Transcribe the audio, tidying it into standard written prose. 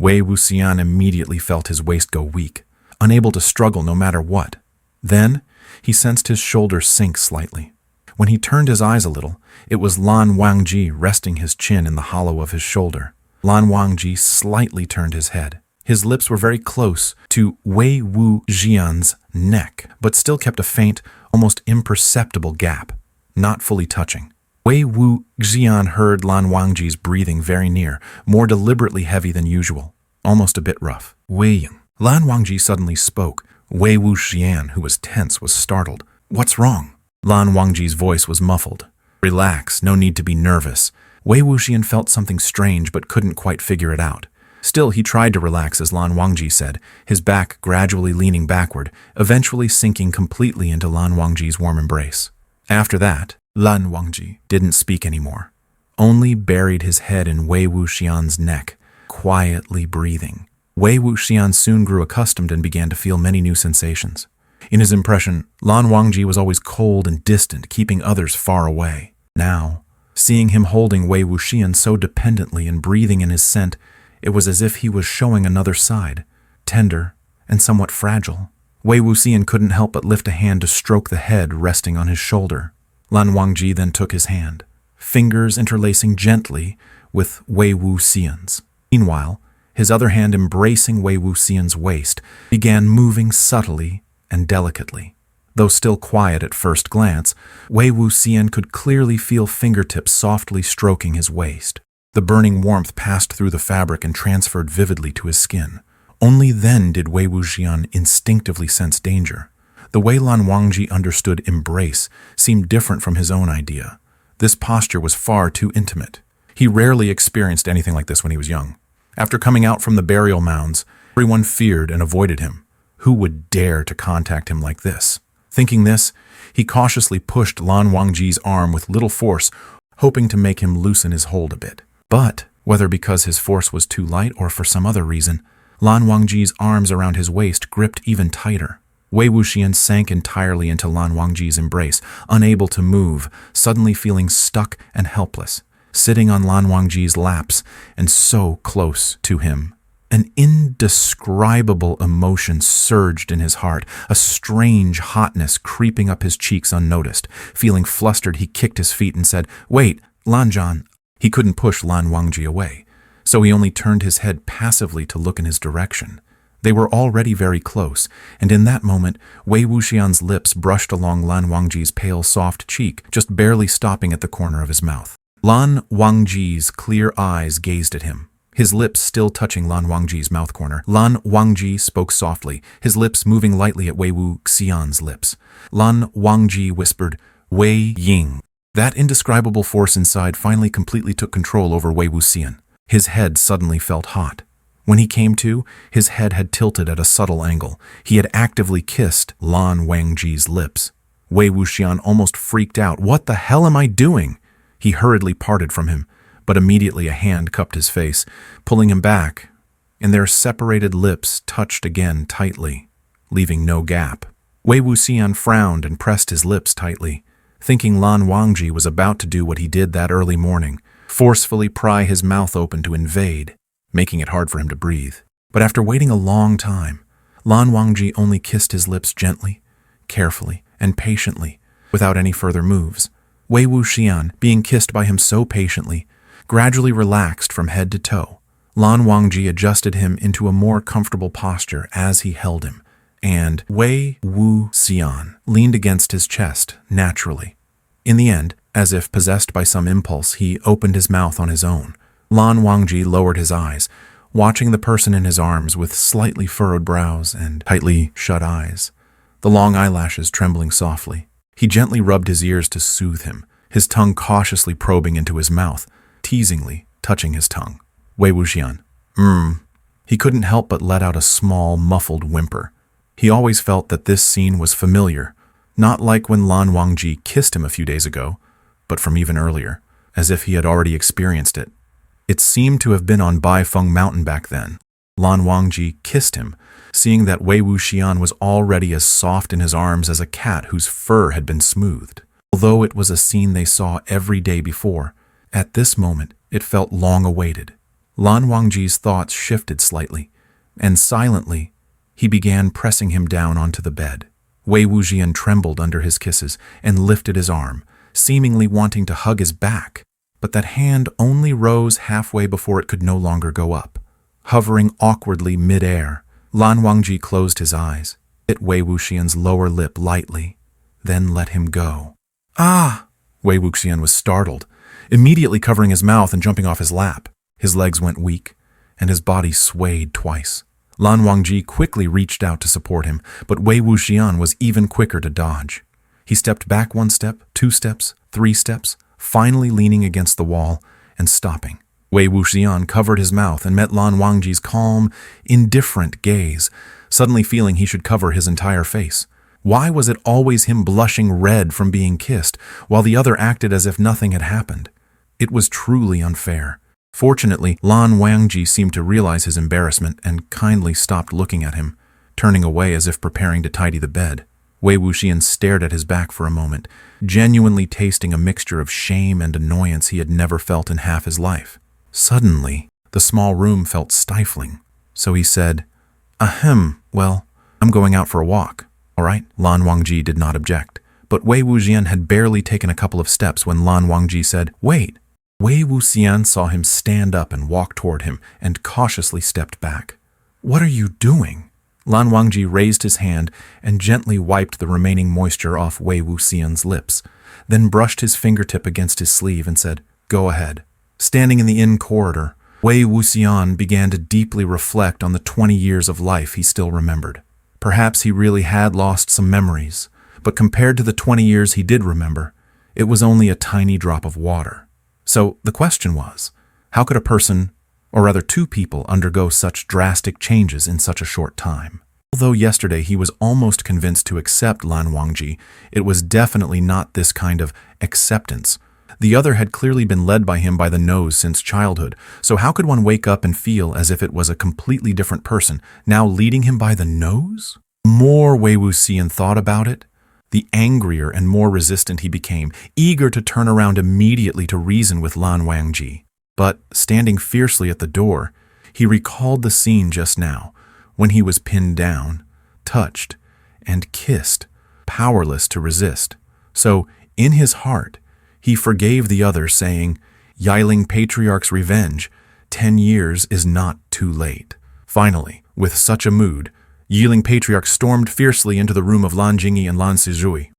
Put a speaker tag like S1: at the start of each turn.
S1: Wei Wuxian immediately felt his waist go weak, unable to struggle no matter what. Then, he sensed his shoulder sink slightly. When he turned his eyes a little, it was Lan Wangji resting his chin in the hollow of his shoulder. Lan Wangji slightly turned his head. His lips were very close to Wei Wuxian's neck, but still kept a faint, almost imperceptible gap, not fully touching. Wei Wuxian heard Lan Wangji's breathing very near, more deliberately heavy than usual, almost a bit rough. Ying. Lan Wangji suddenly spoke. Wei Wuxian, who was tense, was startled. "What's wrong?" Lan Wangji's voice was muffled. "Relax, no need to be nervous." Wei Wuxian felt something strange but couldn't quite figure it out. Still, he tried to relax as Lan Wangji said, his back gradually leaning backward, eventually sinking completely into Lan Wangji's warm embrace. After that, Lan Wangji didn't speak anymore, only buried his head in Wei Wuxian's neck, quietly breathing. Wei Wuxian soon grew accustomed and began to feel many new sensations. In his impression, Lan Wangji was always cold and distant, keeping others far away. Now, seeing him holding Wei Wuxian so dependently and breathing in his scent, it was as if he was showing another side, tender and somewhat fragile. Wei Wuxian couldn't help but lift a hand to stroke the head resting on his shoulder. Lan Wangji then took his hand, fingers interlacing gently with Wei Wuxian's. Meanwhile, his other hand embracing Wei Wuxian's waist, began moving subtly and delicately. Though still quiet at first glance, Wei Wuxian could clearly feel fingertips softly stroking his waist. The burning warmth passed through the fabric and transferred vividly to his skin. Only then did Wei Wuxian instinctively sense danger. The way Lan Wangji understood embrace seemed different from his own idea. This posture was far too intimate. He rarely experienced anything like this when he was young. After coming out from the burial mounds, everyone feared and avoided him. Who would dare to contact him like this? Thinking this, he cautiously pushed Lan Wangji's arm with little force, hoping to make him loosen his hold a bit. But, whether because his force was too light or for some other reason, Lan Wangji's arms around his waist gripped even tighter. Wei Wuxian sank entirely into Lan Wangji's embrace, unable to move, suddenly feeling stuck and helpless, sitting on Lan Wangji's laps and so close to him. An indescribable emotion surged in his heart, a strange hotness creeping up his cheeks unnoticed. Feeling flustered, he kicked his feet and said, "Wait, Lanjan." He couldn't push Lan Wangji away, so he only turned his head passively to look in his direction. They were already very close, and in that moment, Wei Wuxian's lips brushed along Lan Wangji's pale, soft cheek, just barely stopping at the corner of his mouth. Lan Wangji's clear eyes gazed at him, his lips still touching Lan Wangji's mouth corner. Lan Wangji spoke softly, his lips moving lightly at Wei Wuxian's lips. Lan Wangji whispered, "Wei Ying." That indescribable force inside finally completely took control over Wei Wuxian. His head suddenly felt hot. When he came to, his head had tilted at a subtle angle. He had actively kissed Lan Wangji's lips. Wei Wuxian almost freaked out. "What the hell am I doing?" He hurriedly parted from him, but immediately a hand cupped his face, pulling him back, and their separated lips touched again tightly, leaving no gap. Wei Wuxian frowned and pressed his lips tightly, thinking Lan Wangji was about to do what he did that early morning, forcefully pry his mouth open to invade, making it hard for him to breathe. But after waiting a long time, Lan Wangji only kissed his lips gently, carefully, and patiently, without any further moves. Wei Wuxian, being kissed by him so patiently, gradually relaxed from head to toe. Lan Wangji adjusted him into a more comfortable posture as he held him, and Wei Wuxian leaned against his chest naturally. In the end, as if possessed by some impulse, he opened his mouth on his own. Lan Wangji lowered his eyes, watching the person in his arms with slightly furrowed brows and tightly shut eyes, the long eyelashes trembling softly. He gently rubbed his ears to soothe him, his tongue cautiously probing into his mouth, teasingly touching his tongue. Wei Wuxian. He couldn't help but let out a small, muffled whimper. He always felt that this scene was familiar, not like when Lan Wangji kissed him a few days ago, but from even earlier, as if he had already experienced it. It seemed to have been on Baifeng Mountain back then. Lan Wangji kissed him, seeing that Wei Wuxian was already as soft in his arms as a cat whose fur had been smoothed. Although it was a scene they saw every day before, at this moment it felt long awaited, Lan Wangji's thoughts shifted slightly, and silently, he began pressing him down onto the bed. Wei Wuxian trembled under his kisses and lifted his arm, seemingly wanting to hug his back, but that hand only rose halfway before it could no longer go up. Hovering awkwardly mid-air, Lan Wangji closed his eyes, hit Wei Wuxian's lower lip lightly, then let him go. Ah! Wei Wuxian was startled, immediately covering his mouth and jumping off his lap. His legs went weak, and his body swayed twice. Lan Wangji quickly reached out to support him, but Wei Wuxian was even quicker to dodge. He stepped back 1 step, 2 steps, 3 steps, finally leaning against the wall and stopping. Wei Wuxian covered his mouth and met Lan Wangji's calm, indifferent gaze, suddenly feeling he should cover his entire face. Why was it always him blushing red from being kissed, while the other acted as if nothing had happened? It was truly unfair. Fortunately, Lan Wangji seemed to realize his embarrassment and kindly stopped looking at him, turning away as if preparing to tidy the bed. Wei Wuxian stared at his back for a moment, genuinely tasting a mixture of shame and annoyance he had never felt in half his life. Suddenly, the small room felt stifling, so he said, "Ahem, well, I'm going out for a walk, all right?" Lan Wangji did not object, but Wei Wuxian had barely taken a couple of steps when Lan Wangji said, "Wait." Wei Wuxian saw him stand up and walk toward him and cautiously stepped back. "What are you doing?" Lan Wangji raised his hand and gently wiped the remaining moisture off Wei Wuxian's lips, then brushed his fingertip against his sleeve and said, "Go ahead." Standing in the inn corridor, Wei Wuxian began to deeply reflect on the 20 years of life he still remembered. Perhaps he really had lost some memories, but compared to the 20 years he did remember, it was only a tiny drop of water. So the question was, how could a person, or rather 2 people, undergo such drastic changes in such a short time? Although yesterday he was almost convinced to accept Lan Wangji, it was definitely not this kind of acceptance. The other had clearly been led by him by the nose since childhood, so how could one wake up and feel as if it was a completely different person, now leading him by the nose? The more Wei Wuxian thought about it, the angrier and more resistant he became, eager to turn around immediately to reason with Lan Wangji. But, standing fiercely at the door, he recalled the scene just now, when he was pinned down, touched, and kissed, powerless to resist. So, in his heart, he forgave the other, saying, "Yiling Patriarch's revenge, 10 years is not too late." Finally, with such a mood, Yiling Patriarch stormed fiercely into the room of Lan Jingyi and Lan Sizhui.